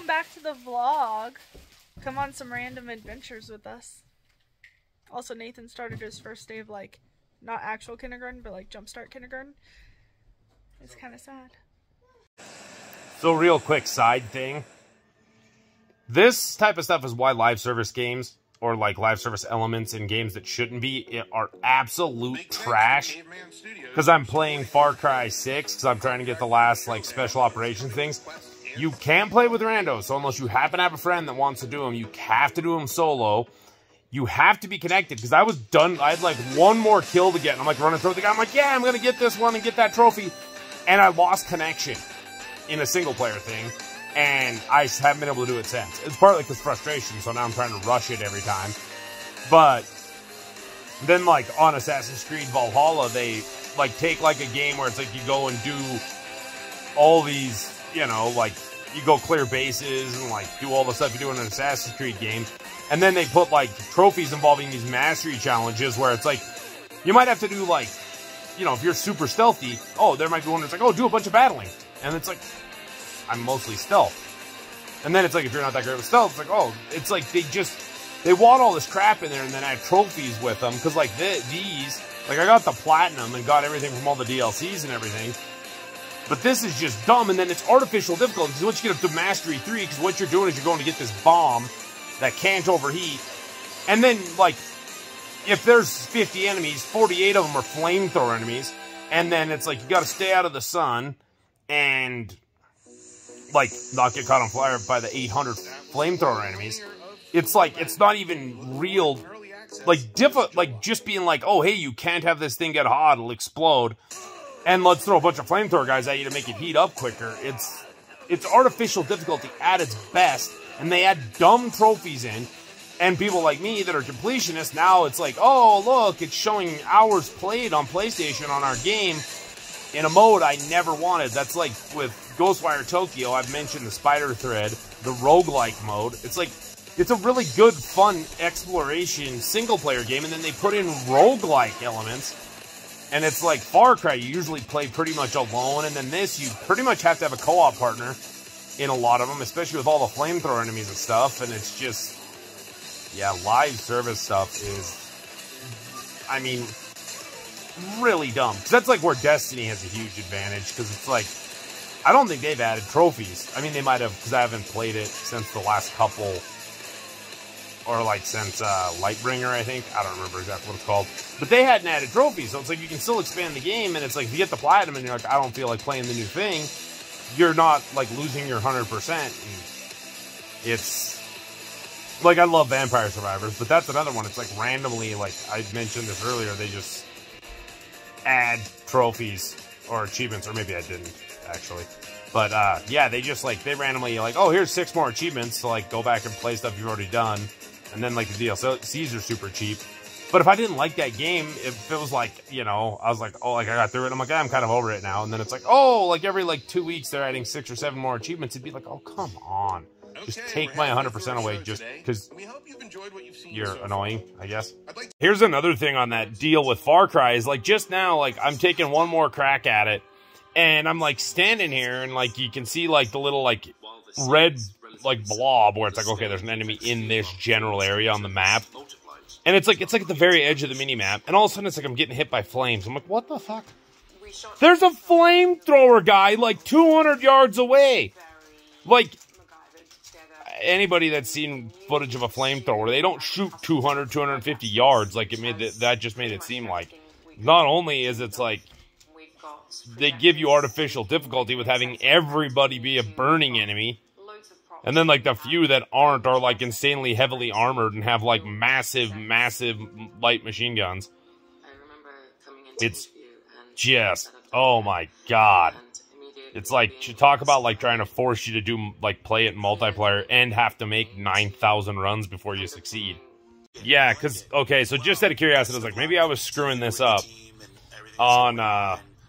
come back to the vlog. Come on some random adventures with us. Also, Nathan started his first day of, like, not actual kindergarten, but, like, jumpstart kindergarten. It's kind of sad. So, real quick side thing. This type of stuff is why live service games, or, like, live service elements in games that shouldn't be, are absolute trash. Because I'm playing Far Cry 6, because I'm trying to get the last, like, special operations things. You can't play with randos, so unless you happen to have a friend that wants to do them, you have to do them solo. You have to be connected, because I was done. I had, like, one more kill to get, and I'm, like, running through the guy. I'm like, yeah, I'm going to get this one and get that trophy. And I lost connection in a single-player thing, and I haven't been able to do it since. It's partly because frustration, so now I'm trying to rush it every time. But then, like, on Assassin's Creed Valhalla, they, like, take, like, a game where it's, like, you go and do all these, you know, like, you go clear bases and, like, do all the stuff you do in an Assassin's Creed game. And then they put, like, trophies involving these mastery challenges where it's, like, you might have to do, like, you know, if you're super stealthy, oh, there might be one that's like, oh, do a bunch of battling. And it's like, I'm mostly stealth. And then it's like, if you're not that great with stealth, it's like, oh, it's like they want all this crap in there and then add trophies with them. Because, like, these, like, I got the platinum and got everything from all the DLCs and everything. But this is just dumb, and then it's artificial difficulty. Because once you get up to Mastery 3, because what you're doing is you're going to get this bomb that can't overheat. And then, like, if there's 50 enemies, 48 of them are flamethrower enemies. And then it's like, you got to stay out of the sun and, like, not get caught on fire by the 800 flamethrower enemies. It's like, it's not even real, like, like, just being like, oh, hey, you can't have this thing get hot, it'll explode. And let's throw a bunch of flamethrower guys at you to make it heat up quicker. It's artificial difficulty at its best. And they add dumb trophies in. And people like me that are completionists, now it's like, oh, look, it's showing hours played on PlayStation on our game in a mode I never wanted. That's like with Ghostwire Tokyo, I've mentioned the Spider Thread, the roguelike mode. It's like, it's a really good, fun exploration single-player game, and then they put in roguelike elements. And it's like Far Cry, you usually play pretty much alone, and then this, you pretty much have to have a co-op partner in a lot of them, especially with all the flamethrower enemies and stuff, and it's just... yeah, live service stuff is, I mean, really dumb. Because that's like where Destiny has a huge advantage. Because it's like, I don't think they've added trophies. I mean, they might have, because I haven't played it since the last couple, or like since Lightbringer, I think. I don't remember exactly what it's called. But they hadn't added trophies. So it's like, you can still expand the game. And it's like, if you get the platinum and you're like, I don't feel like playing the new thing, you're not like losing your 100%. And it's... like, I love Vampire Survivors, but that's another one. It's like randomly, like I mentioned this earlier, they just add trophies or achievements, or maybe I didn't, actually. But, yeah, they just, like, they randomly, like, oh, here's 6 more achievements to, like, go back and play stuff you've already done. And then, like, the DLCs are super cheap. But if I didn't like that game, if it was, like, you know, I was like, oh, like, I got through it, I'm like, I'm kind of over it now. And then it's like, oh, like, every, like, 2 weeks they're adding 6 or 7 more achievements. It'd be like, oh, come on. Just take my 100% away just because you're annoying, I guess. Here's another thing on that deal with Far Cry is, like, just now, like, I'm taking one more crack at it, and I'm, like, standing here, and, like, you can see, like, the little, like, red, like, blob where it's like, okay, there's an enemy in this general area on the map. And it's like at the very edge of the mini-map, and all of a sudden it's like I'm getting hit by flames. I'm like, what the fuck? There's a flamethrower guy, like, 200 yards away. Like... anybody that's seen footage of a flamethrower, they don't shoot 200, 250 yards like it made that just made it seem like. Not only is it's like they give you artificial difficulty with having everybody be a burning enemy, and then like the few that aren't are like insanely heavily armored and have like massive light machine guns. It's just, oh my god. It's like, you talk about, like, trying to force you to do, like, play it in multiplayer and have to make 9,000 runs before you succeed. Yeah, because, okay, so just out of curiosity, I was like, maybe I was screwing this up on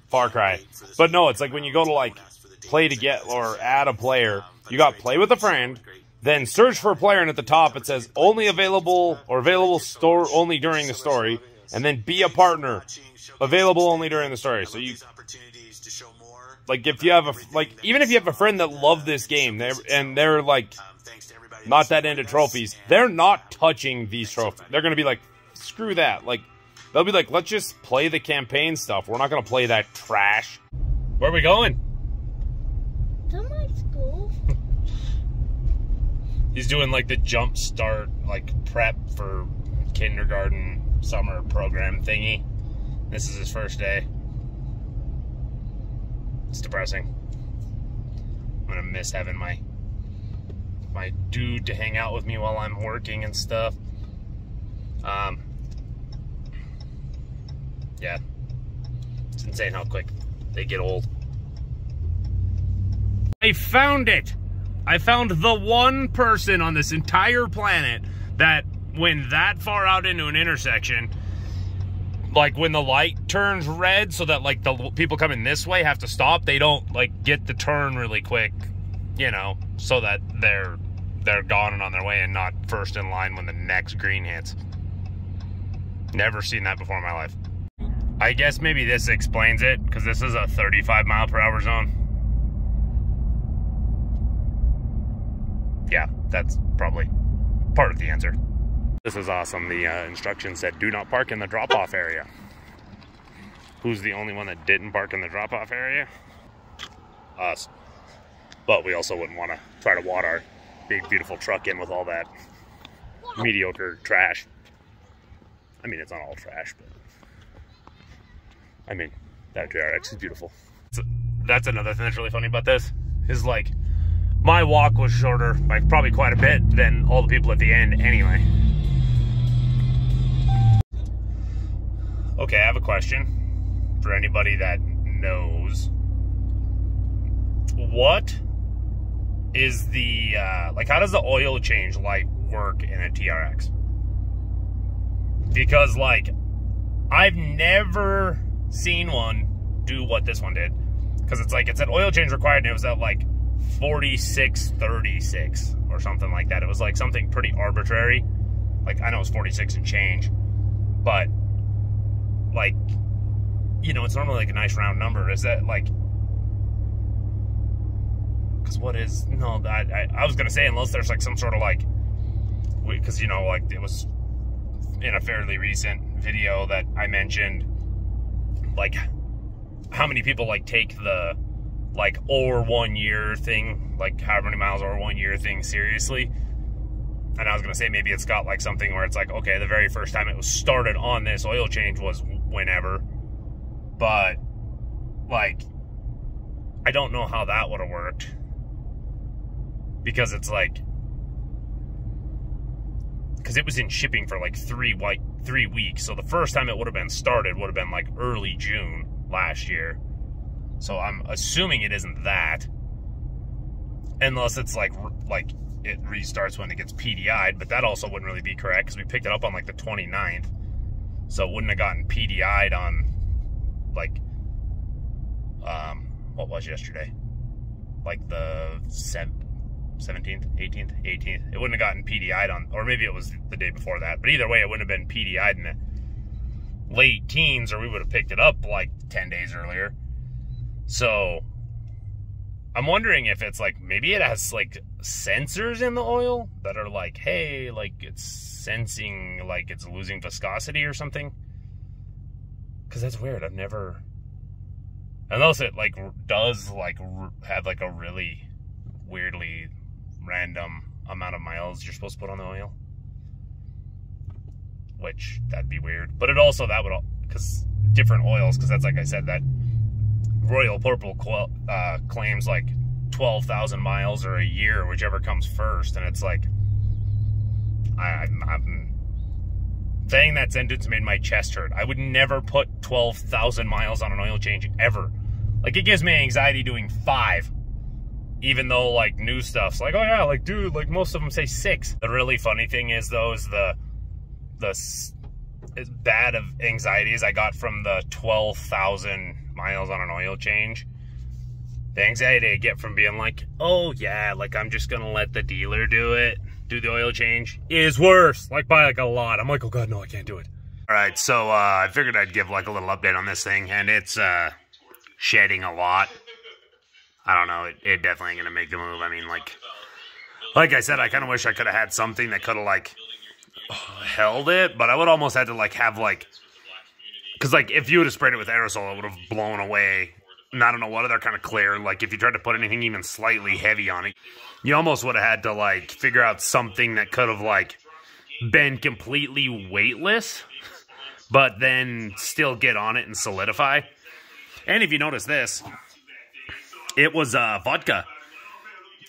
Far Cry. But no, it's like when you go to, like, play to get or add a player, you got play with a friend, then search for a player, and at the top it says only available or available store only during the story, and then be a partner, available only during the story. So you... Like, if you have even if you have a friend that loved this game, they're like not that into trophies, they're not touching these trophies. They're gonna be like, screw that. Like, they'll be like, let's just play the campaign stuff. We're not gonna play that trash. Where are we going? To my school. He's doing like the jump start, like prep for kindergarten summer program thingy. This is his first day. It's depressing. I'm gonna miss having my dude to hang out with me while I'm working and stuff. Yeah, it's insane how quick they get old. I found it! I found the one person on this entire planet that went that far out into an intersection, like when the light turns red so that like the people coming this way have to stop, they don't like get the turn really quick, you know, so that they're gone and on their way and not first in line when the next green hits. Never seen that before in my life. I guess maybe this explains it, because this is a 35-mile-per-hour zone. Yeah, that's probably part of the answer. This is awesome. The instructions said, do not park in the drop-off area. Who's the only one that didn't park in the drop-off area? Us. But we also wouldn't want to try to wad our big, beautiful truck in with all that mediocre trash. I mean, it's not all trash, but... I mean, that TRX is beautiful. So that's another thing that's really funny about this, is like, my walk was shorter, like probably quite a bit, than all the people at the end anyway. Okay, I have a question for anybody that knows. What is the, like, how does the oil change light work in a TRX? Because, like, I've never seen one do what this one did. Because it's like, it said oil change required, and it was at, like, 4636 or something like that. It was, like, something pretty arbitrary. Like, I know it's 46 and change, but, like, you know, it's normally, like, a nice round number. Is that, like... Because what is... No, I was going to say, unless there's, like, some sort of, like... Because, you know, like, it was in a fairly recent video that I mentioned, like, how many people, like, take the, like, or 1 year thing, like, however many miles or 1 year thing seriously. And I was going to say, maybe it's got, like, something where it's like, okay, the very first time it was started on this oil change was whenever. But, like, I don't know how that would have worked. Because it's like... Because it was in shipping for, like, 3 weeks. So the first time it would have been started would have been, like, early June last year. So I'm assuming it isn't that. Unless it's, like it restarts when it gets PDI'd. But that also wouldn't really be correct, because we picked it up on, like, the 29th. So it wouldn't have gotten PDI'd on, like, what was yesterday? Like, the 17th, 18th. It wouldn't have gotten PDI'd on, or maybe it was the day before that. But either way, it wouldn't have been PDI'd in the late teens, or we would have picked it up, like, 10 days earlier. So... I'm wondering if it's like, maybe it has like sensors in the oil that are like, hey, like it's sensing like it's losing viscosity or something. Because that's weird. I've never, unless it like does like have like a really weirdly random amount of miles you're supposed to put on the oil. Which that'd be weird. But it also, that would, because different oils, because that's like I said, that Royal Purple claims like 12,000 miles or a year, whichever comes first, and it's like, I'm saying that sentence made my chest hurt. I would never put 12,000 miles on an oil change ever. Like, it gives me anxiety doing 5, even though like new stuff's like, oh yeah, like dude, like most of them say 6. The really funny thing is though, is the bad of anxieties I got from the 12,000 miles on an oil change. The anxiety I get from being like, oh yeah, like I'm just gonna let the dealer do the oil change, is worse, like by like a lot. I'm like, oh god, no, I can't do it. All right, so I figured I'd give like a little update on this thing, and it's shedding a lot. I don't know. It definitely ain't gonna make the move. I mean, like I said, I kind of wish I could have had something that could have, like, held it, but I would almost have to, like, have, like, because, like, if you would have sprayed it with aerosol, it would have blown away. And I don't know what other kind of clear. Like, if you tried to put anything even slightly heavy on it, you almost would have had to, like, figure out something that could have, like, been completely weightless, but then still get on it and solidify. And if you notice this, it was vodka.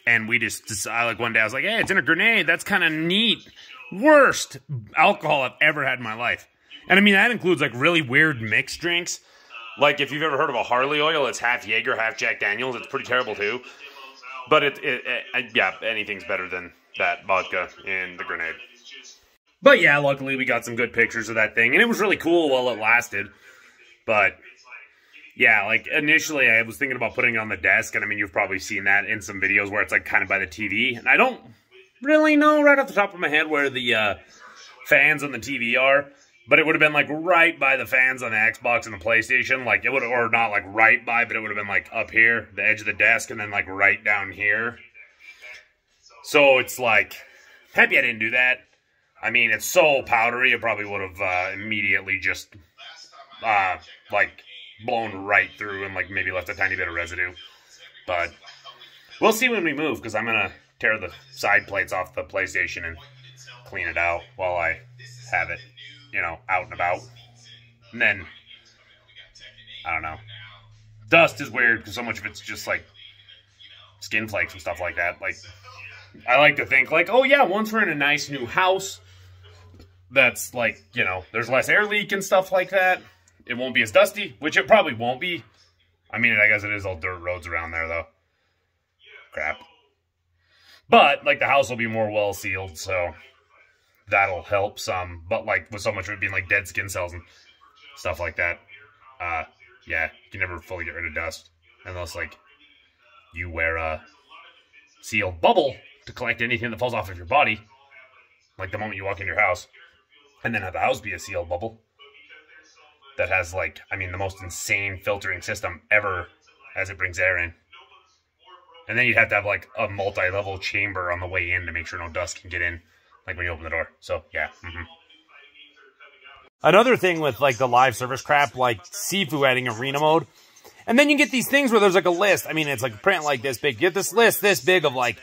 And we just like, one day I was like, hey, it's in a grenade. That's kind of neat. Worst alcohol I've ever had in my life. And I mean, that includes, like, really weird mixed drinks. Like, if you've ever heard of a Harley oil, it's half Jaeger, half Jack Daniels. It's pretty terrible, too. But yeah, anything's better than that vodka in the grenade. But yeah, luckily we got some good pictures of that thing. And it was really cool while it lasted. But yeah, like, initially I was thinking about putting it on the desk. And I mean, you've probably seen that in some videos where it's, like, kind of by the TV. And I don't really know right off the top of my head where the fans on the TV are. But it would have been, like, right by the fans on the Xbox and the PlayStation. Like, it would have, or not, like, right by, but it would have been, like, up here, the edge of the desk, and then, like, right down here. So it's, like, happy I didn't do that. I mean, it's so powdery, it probably would have immediately just, like, blown right through and, like, maybe left a tiny bit of residue. But we'll see when we move, because I'm going to tear the side plates off the PlayStation and clean it out while I have it, you know, out and about. And then, I don't know. Dust is weird because so much of it's just, like, skin flakes and stuff like that. Like, I like to think, like, oh yeah, once we're in a nice new house that's, like, you know, there's less air leak and stuff like that, it won't be as dusty, which it probably won't be. I mean, I guess it is all dirt roads around there, though. Crap. But, like, the house will be more well-sealed, so that'll help some. But, like, with so much of it being, like, dead skin cells and stuff like that, yeah, you can never fully get rid of dust. Unless, like, you wear a sealed bubble to collect anything that falls off of your body. Like, the moment you walk in your house. And then have the house be a sealed bubble. That has, like, I mean, the most insane filtering system ever as it brings air in. And then you'd have to have, like, a multi-level chamber on the way in to make sure no dust can get in, like, when you open the door. So, yeah. Another thing with, like, the live service crap, like Sifu adding arena mode. And then you get these things where there's, like, a list. I mean, it's, like, print like this big. You get this list this big of, like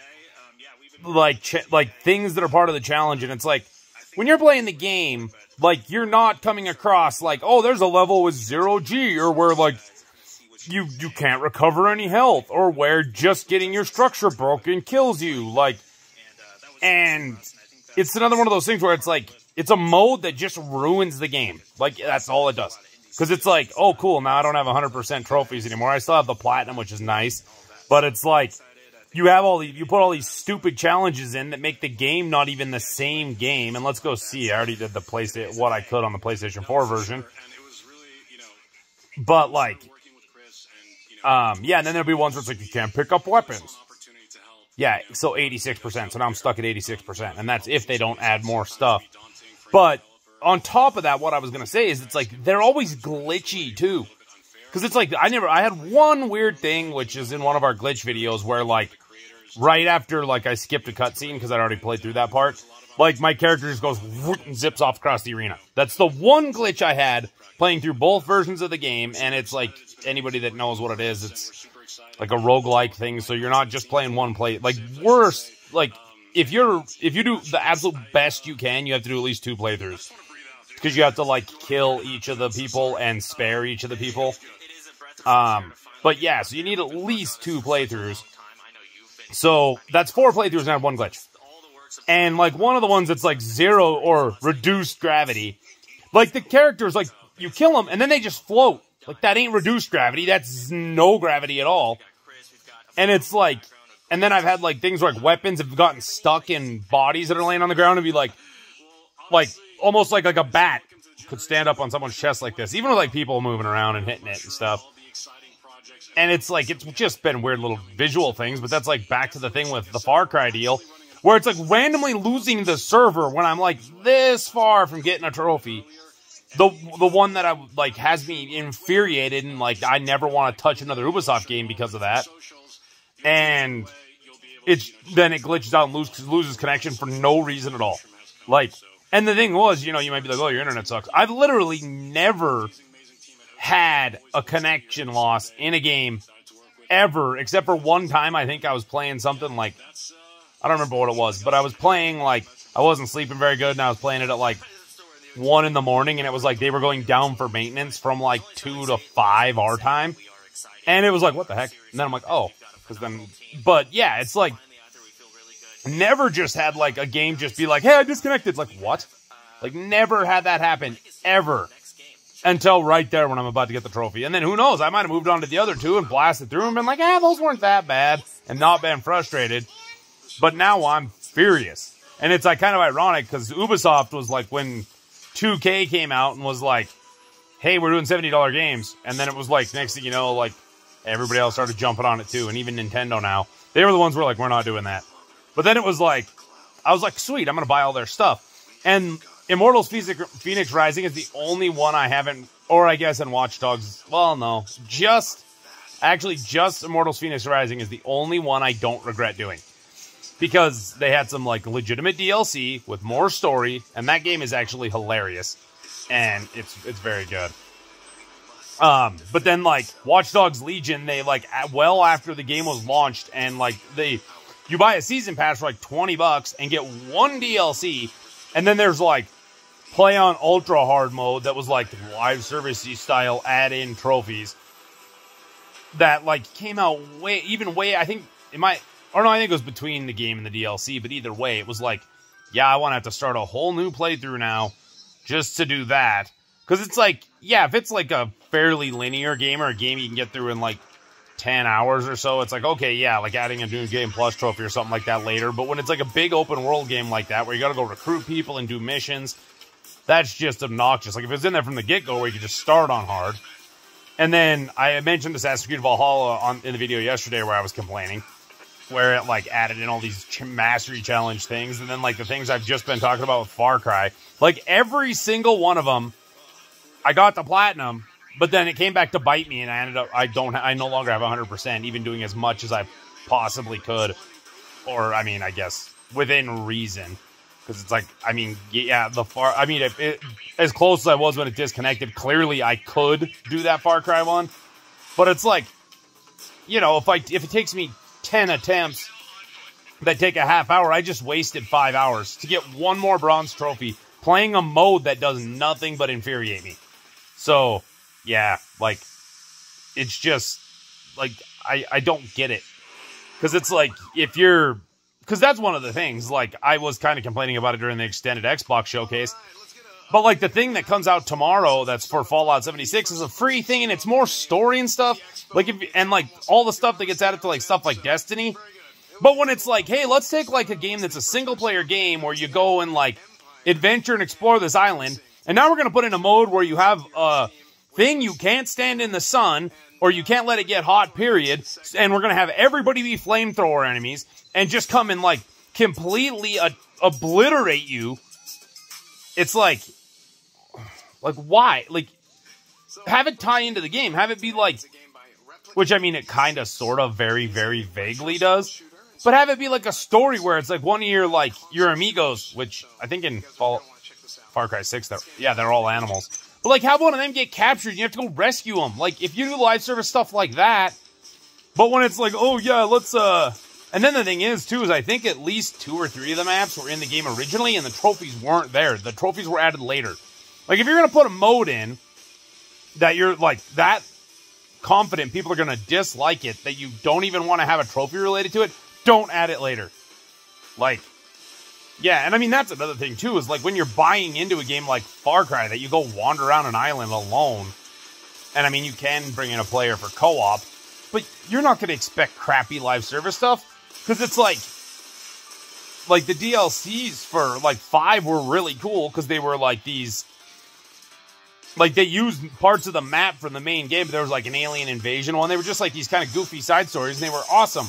things that are part of the challenge. And it's, like, when you're playing the game, like, you're not coming across, like, oh, there's a level with 0G, or where, like, you can't recover any health, or where just getting your structure broken kills you, like, and it's another one of those things where it's like, it's a mode that just ruins the game. Like, that's all it does. Because it's like, oh, cool, now I don't have 100% trophies anymore. I still have the platinum, which is nice, but it's like, you have all these, you put all these stupid challenges in that make the game not even the same game. And let's go see. I already did the PlayStation, what I could on the PlayStation 4 version. But, like, yeah, and then there'll be ones where it's like, you can't pick up weapons. Yeah, so 86%. So now I'm stuck at 86%. And that's if they don't add more stuff. But on top of that, what I was going to say is it's like, they're always glitchy, too. Because it's like, I had one weird thing, which is in one of our glitch videos, where, like, right after, like, I skipped a cutscene, because I'd already played through that part, like, my character just goes, and zips off across the arena. That's the one glitch I had playing through both versions of the game, and it's like, anybody that knows what it is, it's like a roguelike thing, so you're not just playing one play. Like, worse, like, if you do the absolute best you can, you have to do at least 2 playthroughs. Because you have to, like, kill each of the people and spare each of the people. But yeah, so you need at least 2 playthroughs. So that's 4 playthroughs and I have 1 glitch. And, like, one of the ones that's, like, 0 or reduced gravity, like, the characters, like, you kill them and then they just float. Like, that ain't reduced gravity. That's no gravity at all. And it's like, and then I've had, like, things where, like, weapons have gotten stuck in bodies that are laying on the ground and be like, almost like a bat could stand up on someone's chest like this. Even with, like, people moving around and hitting it and stuff. And it's like, it's just been weird little visual things, but that's, like, back to the thing with the Far Cry deal, where it's, like, randomly losing the server when I'm, like, this far from getting a trophy. The one that I, like, has me infuriated and, like, I never want to touch another Ubisoft game because of that. and then it glitches out and loses connection for no reason at all. Like, and the thing was, you know, you might be like, oh, your internet sucks. I've literally never had a connection loss in a game ever, except for one time. I think I was playing something like, I don't remember what it was, but I was playing, like, I wasn't sleeping very good, and I was playing it at like 1 in the morning, and it was like they were going down for maintenance from like 2 to 5 our time, and it was like, what the heck? And then I'm like, oh, because then, but yeah, it's like, never just had like a game just be like, hey, I disconnected. Like, what? Like, never had that happen ever until right there when I'm about to get the trophy. And then who knows, I might have moved on to the other two and blasted through and been like, those weren't that bad, and not been frustrated. But now I'm furious. And it's like kind of ironic because Ubisoft was like, when 2K came out and was like, hey, we're doing $70 games. And then it was like, next thing you know, like, everybody else started jumping on it too. And even Nintendo now, they were the ones who were like, we're not doing that. But then it was like, I was like, sweet, I'm going to buy all their stuff. And Immortals Phoenix Rising is the only one I haven't, or I guess in Watch Dogs, well, no, just Immortals Phoenix Rising is the only one I don't regret doing. Because they had some, like, legitimate DLC with more story, and that game is actually hilarious. And it's very good. But then, like, Watch Dogs Legion, they, like, well after the game was launched, and, like, you buy a season pass for, like, $20 and get one DLC, and then there's, like, Play on Ultra Hard mode that was, like, live service-y style add-in trophies that, like, came out way, I think it might, or no, I think it was between the game and the DLC, but either way, it was like, yeah, I want to have to start a whole new playthrough now just to do that. Because it's like, yeah, if it's like a fairly linear game or a game you can get through in like 10 hours or so, it's like, okay, yeah, like adding a new Game Plus trophy or something like that later. But when it's like a big open world game like that, where you got to go recruit people and do missions, that's just obnoxious. Like if it's in there from the get-go where you can just start on hard. And then I mentioned Assassin's Creed Valhalla in the video yesterday where I was complaining, where it like added in all these mastery challenge things. And then like the things I've just been talking about with Far Cry, like every single one of them, I got the platinum, but then it came back to bite me, and I ended up, I no longer have 100%, even doing as much as I possibly could. Or, I mean, I guess, within reason. Because it's like, I mean, yeah, as close as I was when it disconnected, clearly I could do that Far Cry one. But it's like, you know, if it takes me 10 attempts that take a half hour, I just wasted 5 hours to get one more bronze trophy, playing a mode that does nothing but infuriate me. So, yeah, like, it's just, like, I don't get it. Because it's like, because that's one of the things, like, I was kind of complaining about it during the extended Xbox showcase. But, like, the thing that comes out tomorrow that's for Fallout 76 is a free thing, and it's more story and stuff. Like, and, like, all the stuff that gets added to, like, stuff like Destiny. But when it's like, hey, let's take, like, a game that's a single-player game where you go and, like, adventure and explore this island, and now we're going to put in a mode where you have a thing you can't stand in the sun, or you can't let it get hot, period, and we're going to have everybody be flamethrower enemies, and just come and, like, completely obliterate you. It's like, why? Like, have it tie into the game. Have it be like, which, I mean, it kind of, sort of, very, very vaguely does. But have it be like a story where it's like one of your, like, your amigos, which I think in Far Cry 6, they're all animals. But, like, have one of them get captured and you have to go rescue them. Like, if you do live service stuff like that, but when it's like, oh, yeah, let's, and then the thing is, too, is I think at least 2 or 3 of the maps were in the game originally and the trophies weren't there. The trophies were added later. Like, if you're going to put a mode in that you're, like, that confident people are going to dislike it, that you don't even want to have a trophy related to it, don't add it later. Like, yeah, and I mean, that's another thing, too, is, like, when you're buying into a game like Far Cry, that you go wander around an island alone, and, I mean, you can bring in a player for co-op, but you're not going to expect crappy live service stuff, because it's like, the DLCs for, like, 5 were really cool, because they were, like, these, like, they used parts of the map from the main game, but there was, like, an alien invasion one. They were just, like, these kind of goofy side stories, and they were awesome.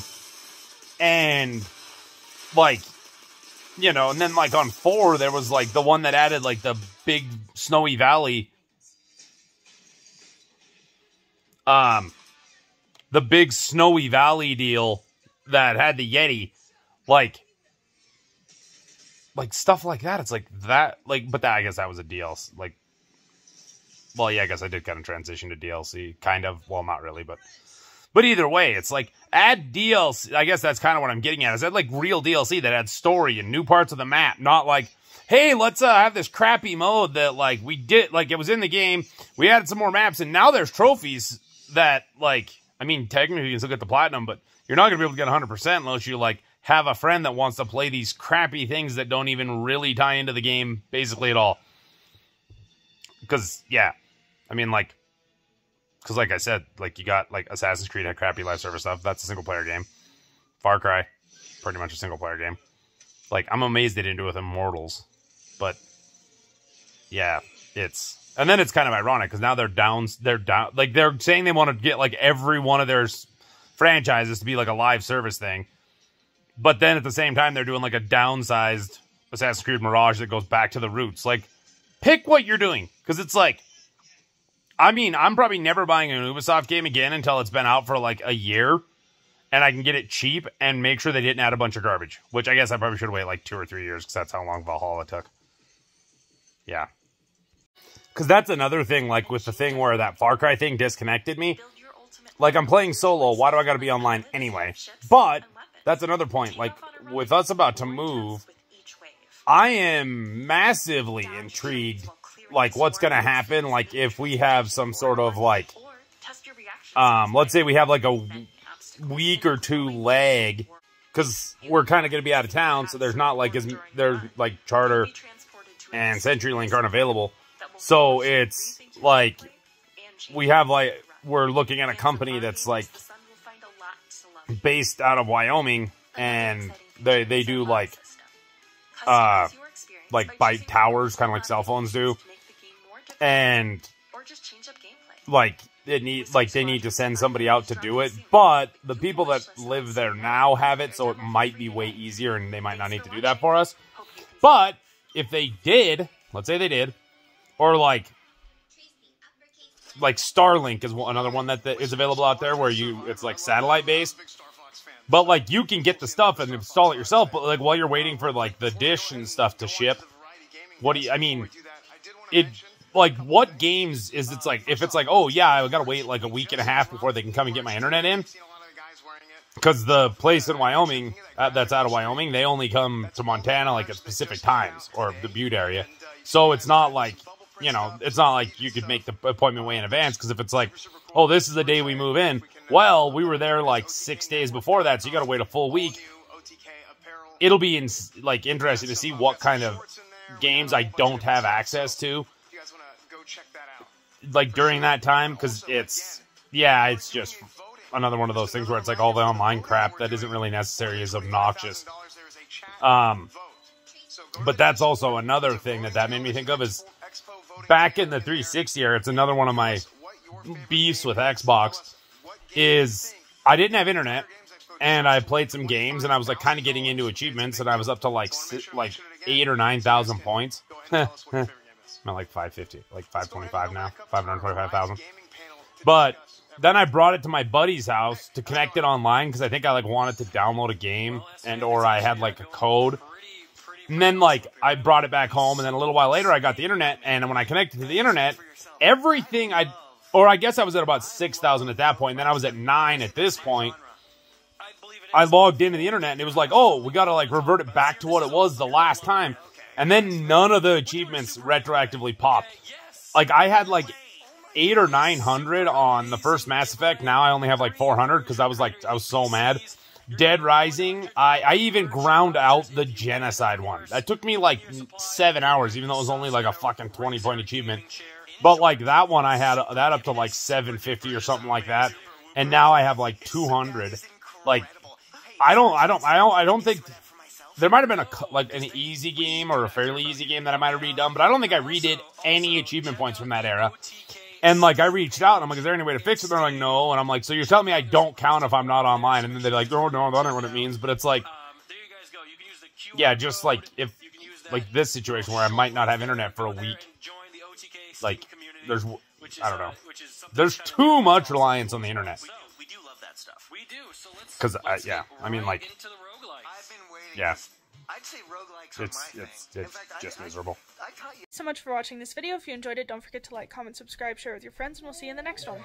And, like, you know, and then, like, on 4, there was, like, the one that added, like, the big Snowy Valley. The big Snowy Valley deal that had the Yeti, like stuff like that. It's like that, like, but that, I guess that was a DLC. Like, well, yeah, I guess I did kind of transition to DLC, kind of. Well, not really, but either way, it's like add DLC. I guess that's kind of what I'm getting at. Is that like real DLC that had story and new parts of the map, not like, hey, let's have this crappy mode that like we did, like it was in the game. We added some more maps, and now there's trophies that like, I mean, technically you can still get the platinum, but you're not gonna be able to get 100% unless you like have a friend that wants to play these crappy things that don't even really tie into the game basically at all. Because, yeah, I mean, like, because like I said, like you got like Assassin's Creed had crappy live service stuff. That's a single player game. Far Cry, pretty much a single player game. Like, I'm amazed they didn't do it with Immortals. But, yeah, it's... And then it's kind of ironic, because now they're down... Like, they're saying they want to get, like, every one of their franchises to be, like, a live service thing. But then, at the same time, they're doing, like, a downsized Assassin's Creed Mirage that goes back to the roots. Like, pick what you're doing. Because it's like... I mean, I'm probably never buying an Ubisoft game again until it's been out for, like, a year. And I can get it cheap and make sure they didn't add a bunch of garbage. Which I guess I probably should wait, like, 2 or 3 years, because that's how long Valhalla took. Yeah. Because that's another thing, like, with the thing where that Far Cry thing disconnected me. Like, I'm playing solo, why do I gotta be online anyway? But, that's another point, like, with us about to move, I am massively intrigued, like, what's gonna happen, like, if we have some sort of, like, let's say we have, like, a week or 2 lag, because we're kind of gonna be out of town, so there's not, like, there's, like, Charter and CenturyLink aren't available. So it's like we have like we're looking at a company that's like based out of Wyoming, and they do like by towers, kind of like cell phones do, and like they need to send somebody out to do it. But the people that live there now have it, so it might be way easier, and they might not need to do that for us. But if they did, let's say they did. Or like Starlink is another one that is available out there where it's like satellite based. But like you can get the stuff and install it yourself. But like while you're waiting for like the dish and stuff to ship, what games is it's like, if it's like, oh yeah, I gotta wait like a week and a half before they can come and get my internet in. Because the place in Wyoming, that's out of Wyoming, they only come to Montana like at specific times, or the Butte area. So it's not like, you know, it's not like you could make the appointment way in advance, because if it's like, oh, this is the day we move in, well, we were there like 6 days before that, so you got to wait a full week. It'll be interesting to see what kind of games I don't have access to, like during that time, because it's just another one of those things where it's like all the online crap that isn't really necessary is obnoxious. But that's also another thing that made me think of is back in the 360 era, it's another one of my beefs with Xbox, is I didn't have internet, and I played some games, and I was like kind of getting into achievements, and I was up to like 8,000 or 9,000 points. I'm at like 550, like 525 now, 525,000. But then I brought it to my buddy's house to connect it online, because I think I like wanted to download a game, or I had like a code. And then, like, I brought it back home, and then a little while later, I got the internet, and when I connected to the internet, everything I guess I was at about 6,000 at that point, and then I was at 9 at this point. I logged into the internet, and it was like, oh, we gotta, like, revert it back to what it was the last time. And then none of the achievements retroactively popped. Like, I had, like, 800 or 900 on the first Mass Effect. Now I only have, like, 400, because I was so mad. Dead Rising, I even ground out the genocide one. That took me like 7 hours, even though it was only like a fucking 20-point achievement. But like that one, I had that up to like 750 or something like that, and now I have like 200. Like, I don't think there might have been an easy game or a fairly easy game that I might have redone, but I don't think I redid any achievement points from that era. And, like, I reached out, and I'm like, is there any way to fix it? They're like, no. And I'm like, so you're telling me I don't count if I'm not online? And then they're like, no, that ain't what it means. But it's like, yeah, just, like, if, like, this situation where I might not have internet for a week. Like, I don't know. There's too much reliance on the internet. We do. So Because let's yeah, get I mean, right like, into the roguelikes. I've been waiting. yeah, I'd say roguelikes are my it's thing. In fact, just miserable. I taught you. So much for watching this video. If you enjoyed it, don't forget to like, comment, subscribe, share with your friends, and we'll see you in the next one.